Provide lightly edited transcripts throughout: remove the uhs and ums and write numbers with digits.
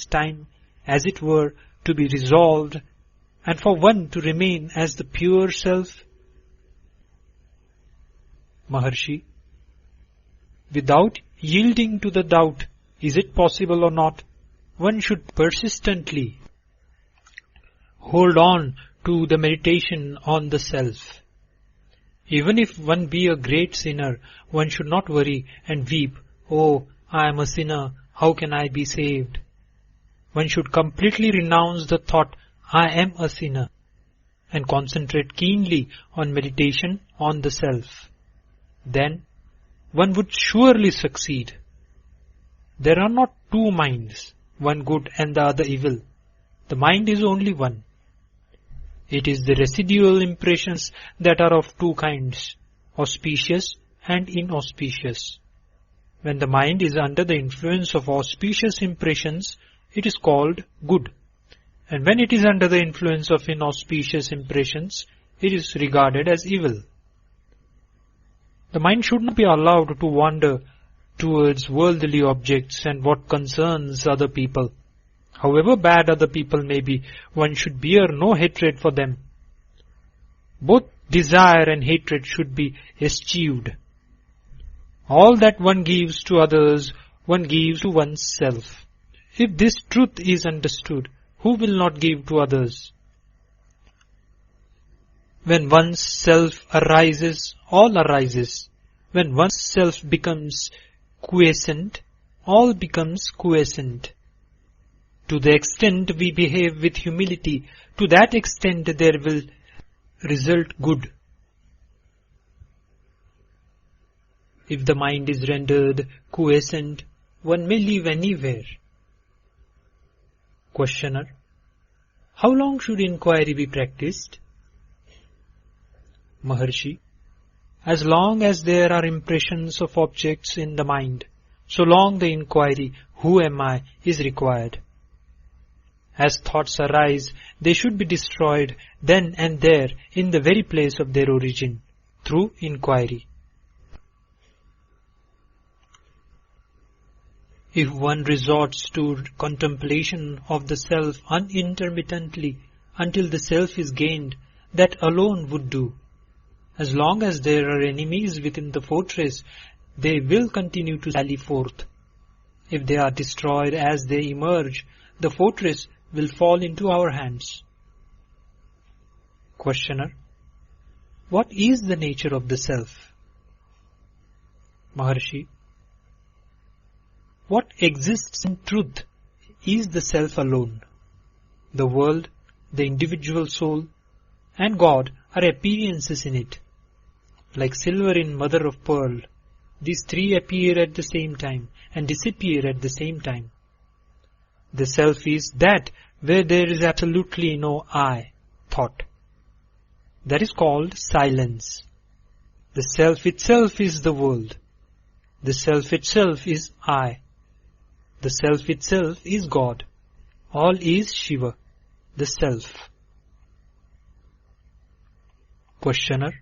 time, as it were, to be resolved, and for one to remain as the pure self? Maharshi, without yielding to the doubt, is it possible or not, one should persistently hold on to the meditation on the self. Even if one be a great sinner, one should not worry and weep, "Oh, I am a sinner, how can I be saved?" One should completely renounce the thought, "I am a sinner," and concentrate keenly on meditation on the self. Then one would surely succeed. There are not two minds, one good and the other evil. The mind is only one. It is the residual impressions that are of two kinds, auspicious and inauspicious. When the mind is under the influence of auspicious impressions, it is called good. And when it is under the influence of inauspicious impressions, it is regarded as evil. The mind should not be allowed to wander towards worldly objects and what concerns other people. However bad other people may be, one should bear no hatred for them. Both desire and hatred should be eschewed. All that one gives to others, one gives to oneself. If this truth is understood, who will not give to others? When one's self arises, all arises. When one's self becomes quiescent, all becomes quiescent. To the extent we behave with humility, to that extent there will result good. If the mind is rendered quiescent, one may live anywhere. Questioner: how long should inquiry be practiced? Maharshi: as long as there are impressions of objects in the mind, so long the inquiry, "Who am I?" is required. As thoughts arise, they should be destroyed then and there in the very place of their origin, through inquiry. If one resorts to contemplation of the self unintermittently until the self is gained, that alone would do. As long as there are enemies within the fortress, they will continue to sally forth. If they are destroyed as they emerge, the fortress will fall into our hands. Questioner: what is the nature of the self? Maharshi: what exists in truth is the self alone. The world, the individual soul, and God are appearances in it. Like silver in mother of pearl, these three appear at the same time and disappear at the same time. The self is that where there is absolutely no I, thought. That is called silence. The self itself is the world. The self itself is I. The self itself is God. All is Shiva, the self. Questioner: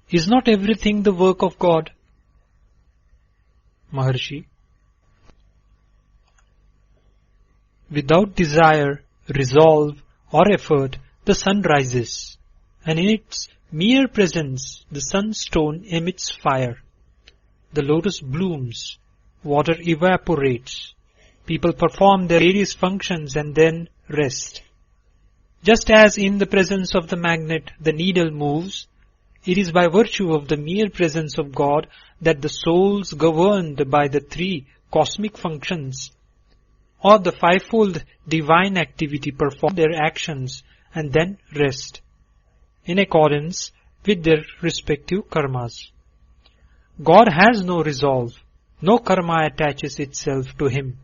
is not everything the work of God? Maharshi: without desire, resolve, or effort, the sun rises, and in its mere presence the sunstone emits fire. The lotus blooms, water evaporates, people perform their various functions and then rest. Just as in the presence of the magnet the needle moves, it is by virtue of the mere presence of God that the souls governed by the three cosmic functions or the fivefold divine activity perform their actions and then rest, in accordance with their respective karmas. God has no resolve, no karma attaches itself to him.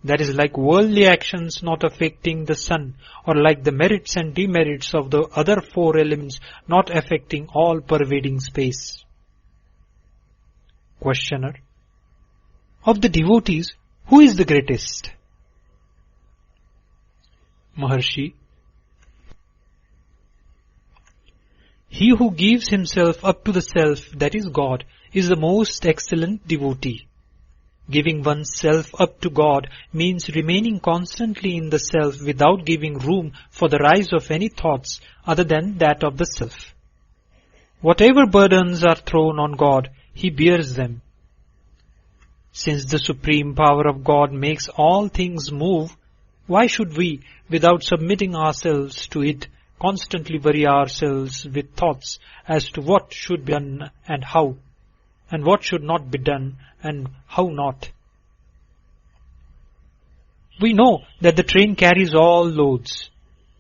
That is like worldly actions not affecting the sun, or like the merits and demerits of the other four elements not affecting all pervading space. Questioner: of the devotees, who is the greatest? Maharshi: he who gives himself up to the self, that is God, is the most excellent devotee. Giving one's self up to God means remaining constantly in the self without giving room for the rise of any thoughts other than that of the self. Whatever burdens are thrown on God, He bears them. Since the supreme power of God makes all things move, why should we, without submitting ourselves to it, constantly worry ourselves with thoughts as to what should be done and how, and what should not be done and how not? We know that the train carries all loads.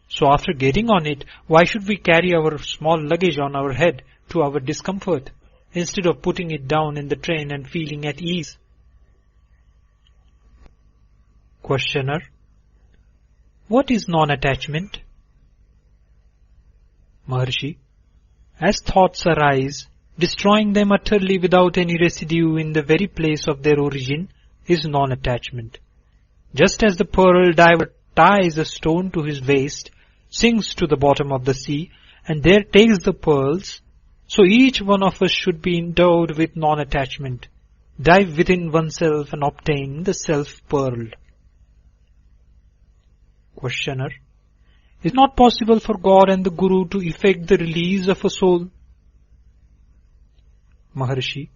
So after getting on it, why should we carry our small luggage on our head to our discomfort, instead of putting it down in the train and feeling at ease? Questioner: what is non-attachment? Maharshi: as thoughts arise, destroying them utterly without any residue in the very place of their origin is non-attachment. Just as the pearl diver ties a stone to his waist, sinks to the bottom of the sea, and there takes the pearls, so each one of us should be endowed with non-attachment, dive within oneself and obtain the self-pearl. Questioner: is it not possible for God and the Guru to effect the release of a soul? Maharshi: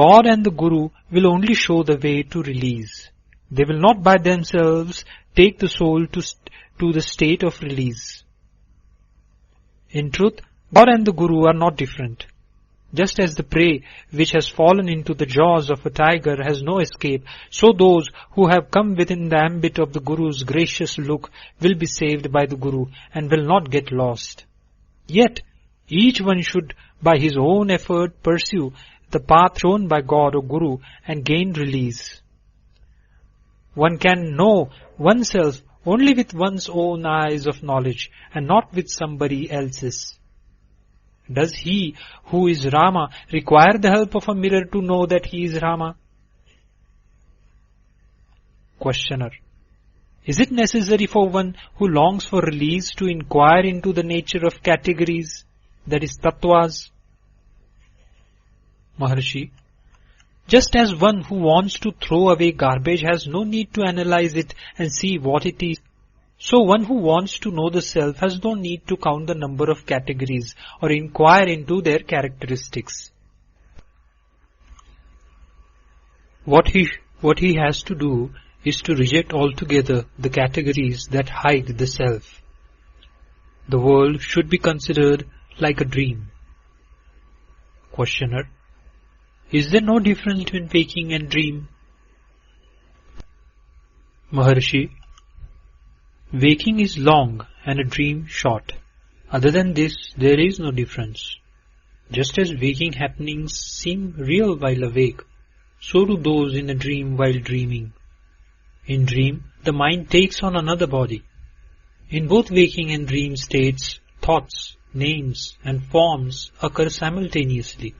God and the Guru will only show the way to release. They will not by themselves take the soul to the state of release. In truth, God and the Guru are not different. Just as the prey which has fallen into the jaws of a tiger has no escape, so those who have come within the ambit of the Guru's gracious look will be saved by the Guru and will not get lost. Yet, each one should by his own effort pursue the path shown by God or Guru and gain release. One can know oneself only with one's own eyes of knowledge and not with somebody else's. Does he who is Rama require the help of a mirror to know that he is Rama? Questioner: is it necessary for one who longs for release to inquire into the nature of categories, that is tattvas? Maharshi: just as one who wants to throw away garbage has no need to analyze it and see what it is, so one who wants to know the self has no need to count the number of categories or inquire into their characteristics. What he has to do is to reject altogether the categories that hide the self. The world should be considered like a dream. Questioner: is there no difference between waking and dream? Maharshi: waking is long and a dream short. Other than this, there is no difference. Just as waking happenings seem real while awake, so do those in a dream while dreaming. In dream, the mind takes on another body. In both waking and dream states, thoughts, names, and forms occur simultaneously.